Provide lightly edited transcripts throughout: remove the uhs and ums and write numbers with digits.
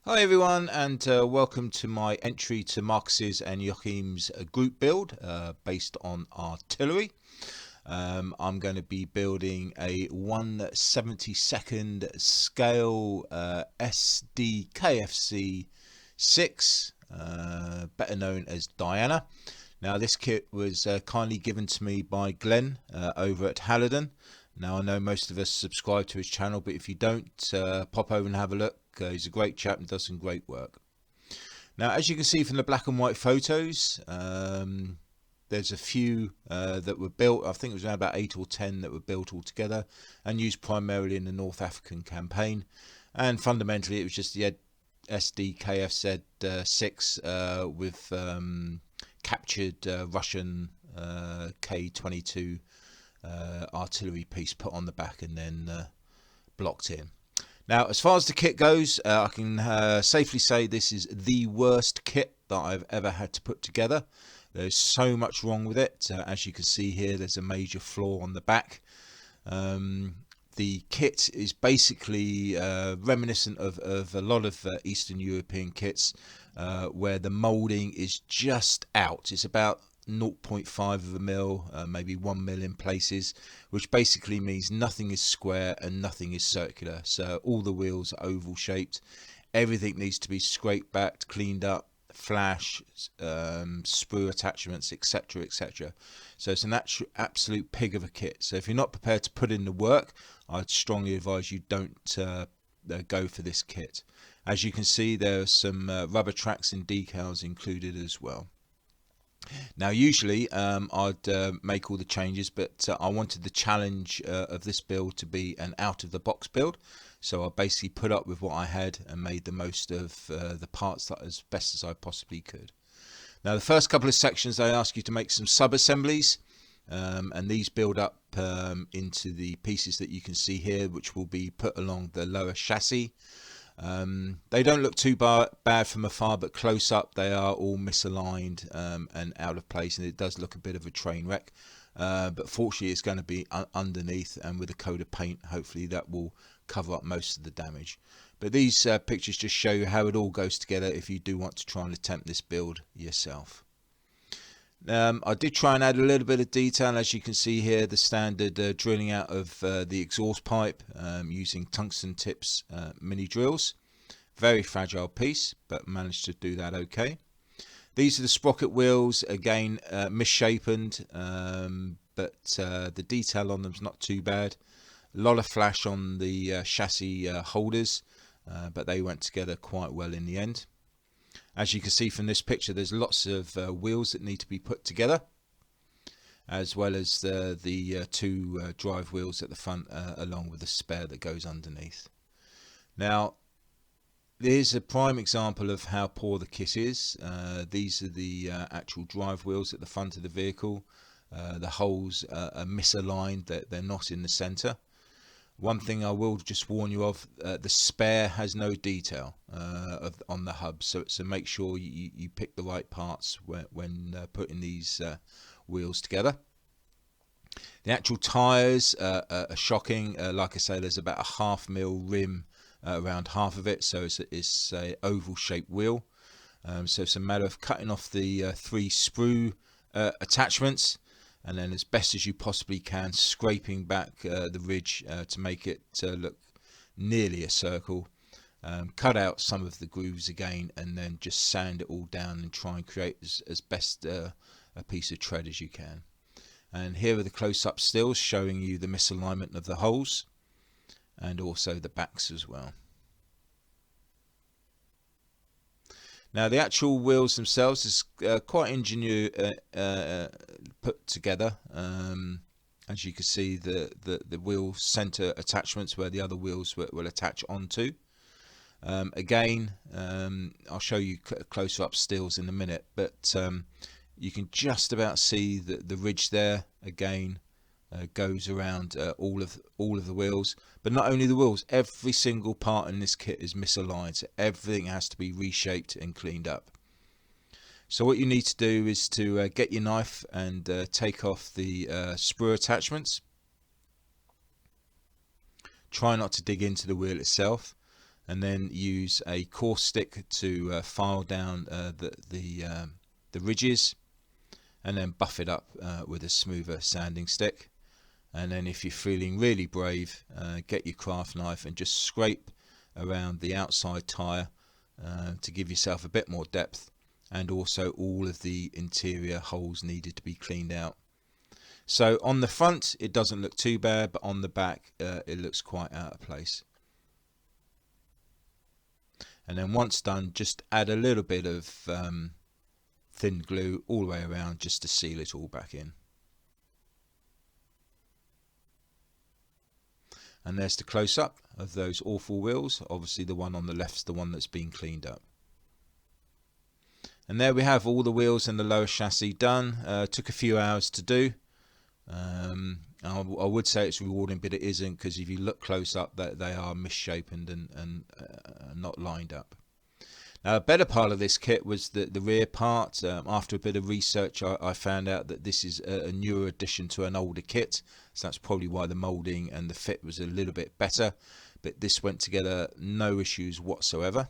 Hi everyone, and welcome to my entry to Markus's and Joachim's group build based on artillery. I'm going to be building a 1/72nd scale SDKFC 6, better known as Diana. Now this kit was kindly given to me by Glen over at Halidon. Now I know most of us subscribe to his channel, but if you don't, pop over and have a look. He's a great chap and does some great work. Now, as you can see from the black and white photos, there's a few that were built. I think it was around about 8 or 10 that were built all together and used primarily in the North African campaign. And fundamentally, it was just the SDKFZ 6 with captured Russian K-22 artillery piece put on the back and then blocked in. Now, as far as the kit goes, I can safely say this is the worst kit that I've ever had to put together. There's so much wrong with it. As you can see here, there's a major flaw on the back. The kit is basically reminiscent of a lot of Eastern European kits where the moulding is just out. It's about 0.5 of a mil, maybe 1 mil in places, which basically means nothing is square and nothing is circular. So all the wheels are oval shaped. Everything needs to be scraped back, cleaned up, flash, sprue attachments, etc, etc. So it's an absolute pig of a kit. So if you're not prepared to put in the work, I'd strongly advise you don't go for this kit. As you can see, there are some rubber tracks and decals included as well. Now usually I'd make all the changes, but I wanted the challenge of this build to be an out of the box build, so I basically put up with what I had and made the most of the parts that as best as I possibly could. Now the first couple of sections I ask you to make some sub assemblies, and these build up into the pieces that you can see here, which will be put along the lower chassis. They don't look too bad from afar, but close up they are all misaligned and out of place, and it does look a bit of a train wreck, but fortunately it's going to be underneath, and with a coat of paint hopefully that will cover up most of the damage. But these pictures just show you how it all goes together if you do want to try and attempt this build yourself. I did try and add a little bit of detail. As you can see here, the standard drilling out of the exhaust pipe using tungsten tips mini drills. Very fragile piece, but managed to do that okay. These are the sprocket wheels, again misshapen, but the detail on them is not too bad. A lot of flash on the chassis holders, but they went together quite well in the end. As you can see from this picture, there's lots of wheels that need to be put together, as well as the two drive wheels at the front, along with the spare that goes underneath. Now, here's a prime example of how poor the kit is. These are the actual drive wheels at the front of the vehicle. The holes are misaligned, they're not in the center. One thing I will just warn you of, the spare has no detail on the hub, so make sure you pick the right parts when putting these wheels together. The actual tyres are shocking. Like I say, there's about a 1/2 mil rim around half of it, so it's a oval shaped wheel. So it's a matter of cutting off the 3 sprue attachments, and then as best as you possibly can scraping back the ridge to make it look nearly a circle. Cut out some of the grooves again, and then just sand it all down and try and create as best a piece of tread as you can. And here are the close-up stills showing you the misalignment of the holes and also the backs as well. Now the actual wheels themselves is quite ingenuous put together. As you can see, the wheel center attachments where the other wheels will attach onto. Again, I'll show you closer up stills in a minute, but you can just about see the ridge there. Again, goes around all of the wheels, but not only the wheels, every single part in this kit is misaligned, so everything has to be reshaped and cleaned up. So what you need to do is to get your knife and take off the sprue attachments. Try not to dig into the wheel itself, and then use a coarse stick to file down the ridges, and then buff it up with a smoother sanding stick. And then if you're feeling really brave, get your craft knife and just scrape around the outside tyre to give yourself a bit more depth, and also all of the interior holes needed to be cleaned out. So on the front it doesn't look too bad, but on the back it looks quite out of place. And then once done, just add a little bit of thin glue all the way around just to seal it all back in. And there's the close-up of those awful wheels. Obviously the one on the left's the one that's been cleaned up. And there we have all the wheels and the lower chassis done. Took a few hours to do. I would say it's rewarding, but it isn't, because if you look close up, they are misshapen and not lined up. Now, a better part of this kit was the rear part. After a bit of research, I found out that this is a newer addition to an older kit, so that's probably why the moulding and the fit was a little bit better. But this went together, no issues whatsoever.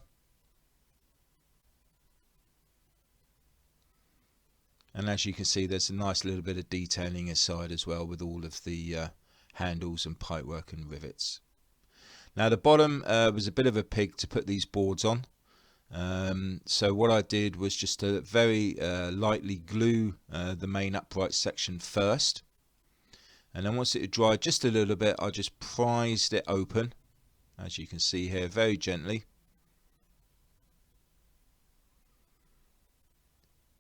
And as you can see, there's a nice little bit of detailing inside as well, with all of the handles and pipework and rivets. Now the bottom was a bit of a pig to put these boards on. So what I did was just to very lightly glue the main upright section first, and then once it had dried just a little bit, I just prised it open, as you can see here, very gently.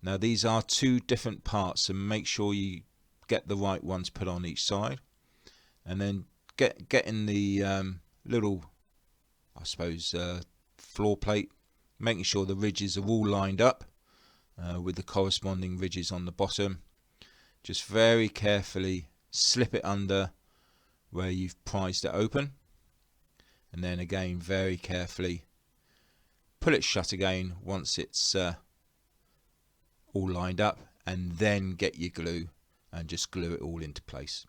Now these are two different parts, so make sure you get the right ones put on each side, and then getting the little, I suppose, floor plate, making sure the ridges are all lined up with the corresponding ridges on the bottom. Just very carefully slip it under where you've prised it open, and then again very carefully pull it shut again once it's all lined up, and then get your glue and just glue it all into place.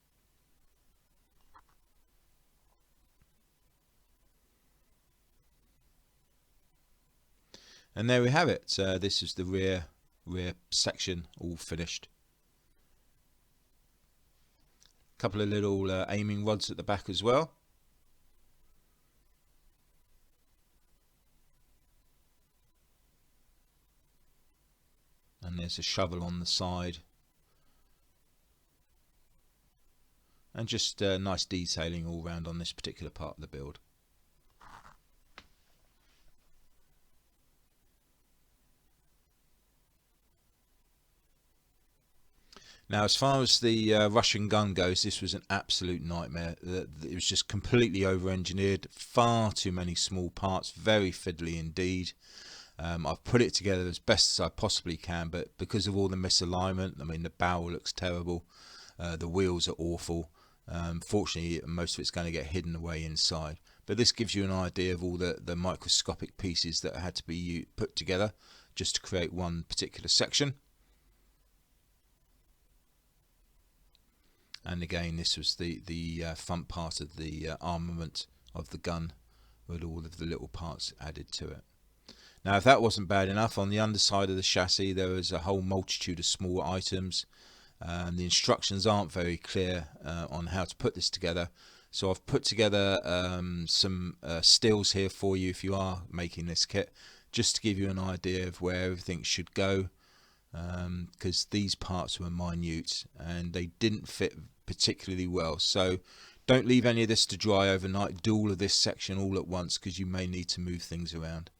And there we have it. This is the rear section all finished. A couple of little aiming rods at the back as well. And there's a shovel on the side. And just nice detailing all round on this particular part of the build. Now, as far as the Russian gun goes, this was an absolute nightmare. It was just completely over-engineered, far too many small parts, very fiddly indeed. I've put it together as best as I possibly can, but because of all the misalignment, I mean, the barrel looks terrible, the wheels are awful. Fortunately, most of it's going to get hidden away inside. But this gives you an idea of all the microscopic pieces that had to be put together just to create one particular section. And again, this was the front part of the armament of the gun, with all of the little parts added to it. Now, if that wasn't bad enough, on the underside of the chassis there was a whole multitude of small items. The instructions aren't very clear on how to put this together, so I've put together some stills here for you if you are making this kit, just to give you an idea of where everything should go, because these parts were minute and they didn't fit particularly well. So don't leave any of this to dry overnight. Do all of this section all at once, because you may need to move things around.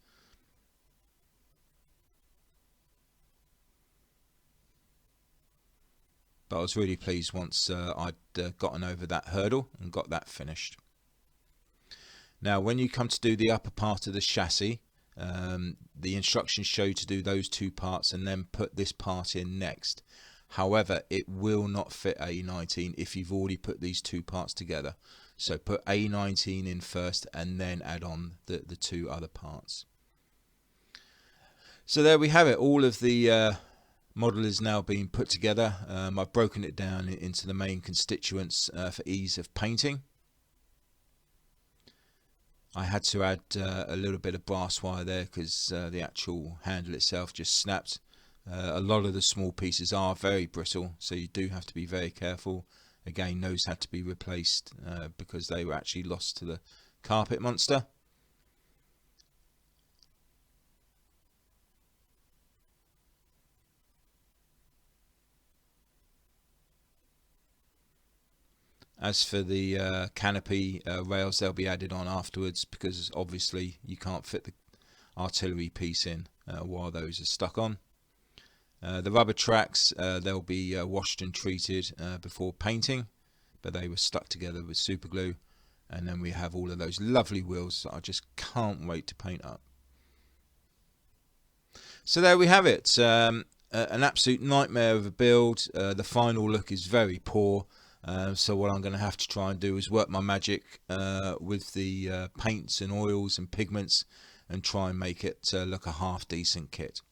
But I was really pleased once I'd gotten over that hurdle and got that finished. Now, when you come to do the upper part of the chassis, the instructions show you to do those two parts and then put this part in next. However, it will not fit A19 if you've already put these two parts together. So put A19 in first and then add on the two other parts. So there we have it. All of the model is now being put together. I've broken it down into the main constituents for ease of painting. I had to add a little bit of brass wire there because the actual handle itself just snapped. A lot of the small pieces are very brittle, so you do have to be very careful. Again, those had to be replaced because they were actually lost to the carpet monster. As for the canopy rails, they'll be added on afterwards because obviously you can't fit the artillery piece in while those are stuck on. The rubber tracks, they'll be washed and treated before painting, but they were stuck together with super glue. And then we have all of those lovely wheels that I just can't wait to paint up. So there we have it. An absolute nightmare of a build. The final look is very poor. So what I'm going to have to try and do is work my magic with the paints and oils and pigments and try and make it look a half decent kit.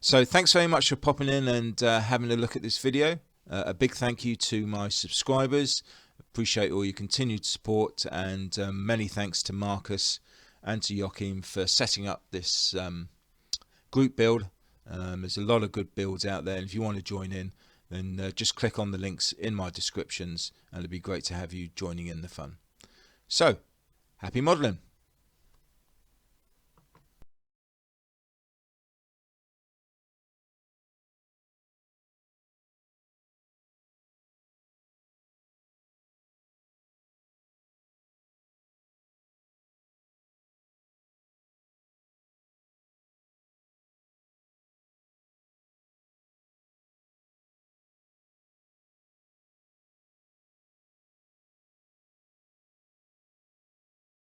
So thanks very much for popping in and having a look at this video. A big thank you to my subscribers. Appreciate all your continued support, and many thanks to Markus and to Joachim for setting up this group build. There's a lot of good builds out there, and if you want to join in, then just click on the links in my descriptions, and it'd be great to have you joining in the fun. So, happy modelling!